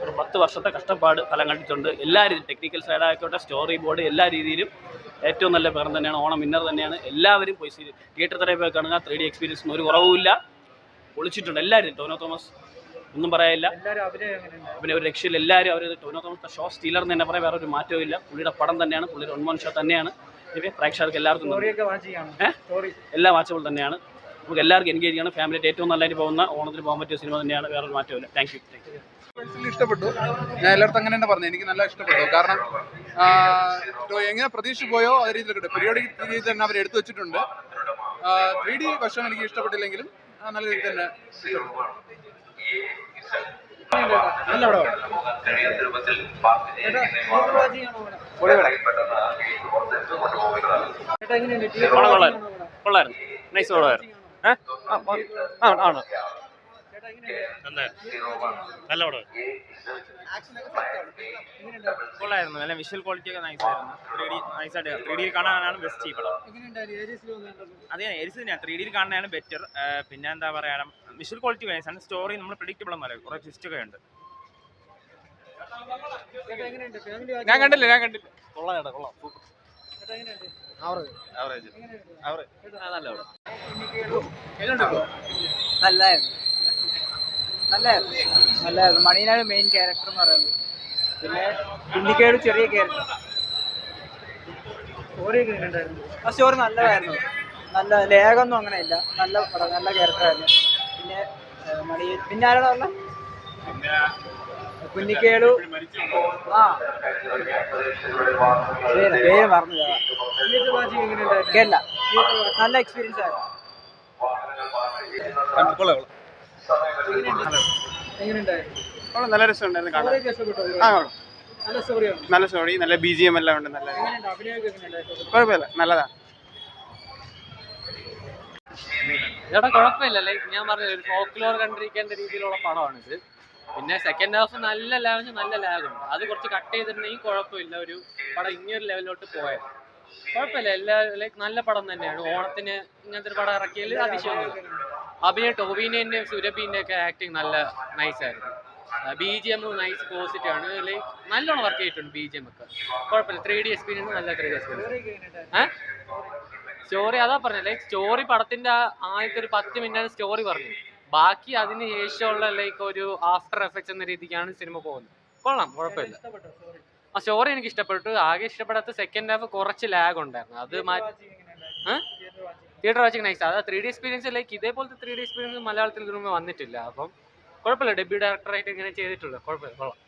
ഒരു 10 വർഷത്തെ കഷ്ടപ്പാട് ഫലം കണ്ടിട്ടുണ്ട്. എല്ലാ രീതിയിലും ടെക്നിക്കൽ സൈഡായിക്കോട്ടെ, സ്റ്റോറി ബോർഡ് എല്ലാ രീതിയിലും ഏറ്റവും നല്ല പേർ തന്നെയാണ്. ഓണം വിന്നർ തന്നെയാണ്. എല്ലാവരും പോയി തിയേറ്റർ തന്നെ പോയി കാണുക. 3D എക്സ്പീരിയൻസിന് ഒരു കുറവുമില്ല. പൊളിച്ചിട്ടുണ്ട് എല്ലാവരും. ടോനോ തോമസ് ഒന്നും പറയാനില്ല. പിന്നെ ഒരു രക്ഷയിൽ എല്ലാവരും അവർ ടോനോ തോമസ് ഷോ സ്റ്റീലർ എന്ന് തന്നെ പറയാൻ വേറെ ഒരു മാറ്റവും ഇല്ല. പുള്ളിയുടെ പടം തന്നെയാണ്, പുള്ളിയുടെ ഒൺമോൺ ഷോ തന്നെയാണ്. പ്രേക്ഷകർക്ക് എല്ലാവർക്കും എല്ലാ വാച്ചബിൾ തന്നെയാണ്. നമുക്ക് എല്ലാവർക്കും എൻഗേജ് ചെയ്യണം. ഫാമിലിയായിട്ട് ഏറ്റവും നല്ലതായിട്ട് പോകുന്ന ഓണത്തിന് പോകാൻ പറ്റിയ സിനിമ തന്നെയാണ്. വേറൊരു മാറ്റമില്ല. Thank you. ഇഷ്ടപ്പെട്ടു. ഞാൻ എല്ലായിടത്തും അങ്ങനെ തന്നെ പറഞ്ഞു. എനിക്ക് നല്ല ഇഷ്ടപ്പെട്ടു. കാരണം എങ്ങനെ പ്രതീക്ഷിച്ച് പോയോ അതേ രീതിയിൽ കിട്ടും. പീരിയോഡിക് രീതിയിൽ തന്നെ അവർ എടുത്തു വെച്ചിട്ടുണ്ട്. 3D പക്ഷം എനിക്ക് ഇഷ്ടപ്പെട്ടില്ലെങ്കിലും നല്ല രീതിയിൽ തന്നെ നല്ല കൊള്ളായിരുന്നു. നൈസ് പടമായിരുന്നു. ആണ് നല്ല പടം. കൊള്ളായിരുന്നു. നല്ല വിഷ്വൽ ക്വാളിറ്റി ഒക്കെ നൈസായിരുന്നു. 3D നൈസായിട്ട് 3D കാണാനാണ് ബെസ്റ്റ് ഈ പടം. അതെ, ഏരിയസ് തന്നെയാണ്. 3D കാണാനാണ് ബെറ്റർ. പിന്നെ എന്താ പറയുക, വിഷ്വൽ ക്വാളിറ്റി നൈസാണ്. സ്റ്റോറി നമ്മൾ പ്രെഡിക്റ്റബിൾ എന്നല്ല, കുറേ ട്വിസ്റ്റ് ഒക്കെ ഉണ്ട്. ഞാൻ കണ്ടില്ല. കൊള്ളാം. നല്ലായിരുന്നു. മണിയാണ് മെയിൻ ക്യാരക്ടർ എന്ന് പറയുന്നത്. പിന്നെ കുഞ്ഞിക്കേട് ചെറിയ ക്യാരക്ടർ. ആ സ്റ്റോറി നല്ലതായിരുന്നു. നല്ല ലേഖമൊന്നും അങ്ങനെ ഇല്ല. നല്ല പടം, നല്ല ക്യാരക്ടറായിരുന്നു. പിന്നെ പിന്നെ ആരാണ് പറഞ്ഞ കുഞ്ഞിക്കേടു. പേര് പറഞ്ഞു കേരള. നല്ല എക്സ്പീരിയൻസ് ആയിരുന്നു. നല്ല രസമുണ്ടായിരുന്നു കാണാൻ. നല്ല സ്റ്റോറി, നല്ല BGM എല്ലാം ഉണ്ട്. നല്ല കുഴപ്പമില്ല, നല്ലതാണ്. കുഴപ്പമില്ല. ലൈക്ക് ഞാൻ പറഞ്ഞ ഒരു ഫോക്ലോർ കണ്ടിരിക്കേണ്ട രീതിയിലുള്ള പടമാണിത്. പിന്നെ സെക്കൻഡ് ഹാഫ് നല്ല ലാഗുണ്ട്. അത് കുറച്ച് കട്ട് ചെയ്തിട്ടുണ്ടെങ്കിൽ കുഴപ്പമില്ല. ഒരു പടം ഇങ്ങനൊരു ലെവലിലോട്ട് പോയത് കുഴപ്പമില്ല. ലൈക്ക് നല്ല പടം തന്നെയാണ്. ഓണത്തിന് ഇങ്ങനത്തെ ഒരു പടം ഇറക്കിയതിൽ അതിശയമൊന്നുമില്ല. അഭിനയം ടോവിനോന്റെ സുരഭിന്റെ ഒക്കെ ആക്ടിങ് നല്ല നൈസായിരുന്നു. BGM നൈസ് പോസിറ്റീവ് ആണ്. ലൈക്ക് നല്ലോണം വർക്ക് ചെയ്തിട്ടുണ്ട്. BGM ഒക്കെ കുഴപ്പമില്ല. 3D എക്സ്പീരിയൻസ് നല്ല 3D എക്സ്പീരിയൻസ്. സ്റ്റോറി അതാ പറഞ്ഞത്. ലൈക്ക് സ്റ്റോറി പടത്തിന്റെ ആദ്യത്തെ ഒരു 10 മിനിറ്റ് സ്റ്റോറി പറഞ്ഞു. ബാക്കി അതിന് ശേഷമുള്ള ലൈക്ക് ഒരു ആഫ്റ്റർ എഫക്ട്സ് എന്ന രീതിക്കാണ് സിനിമ പോകുന്നത്. കൊള്ളാം, കുഴപ്പമില്ല. ആ സ്റ്റോറി എനിക്ക് ഇഷ്ടപ്പെട്ടു. ആകെ ഇഷ്ടപ്പെടാത്ത സെക്കൻഡ് ഹാഫ് കുറച്ച് ലാഗ് ഉണ്ടായിരുന്നു. അത് തിയേറ്റർ വാച്ചിങ് നൈസ്. അത് 3D എക്സ്പീരിയൻസ് ലൈക്ക് ഇതേപോലത്തെ 3D എക്സ്പീരിയൻസ് മലയാളത്തിൽ ഇതിനു വന്നിട്ടില്ല. അപ്പം കുഴപ്പമില്ല. ഡെബ്യൂ ഡയറക്ടറായിട്ട് ഇങ്ങനെ ചെയ്തിട്ടുള്ളൂ. കുഴപ്പമില്ല, കൊള്ളാം.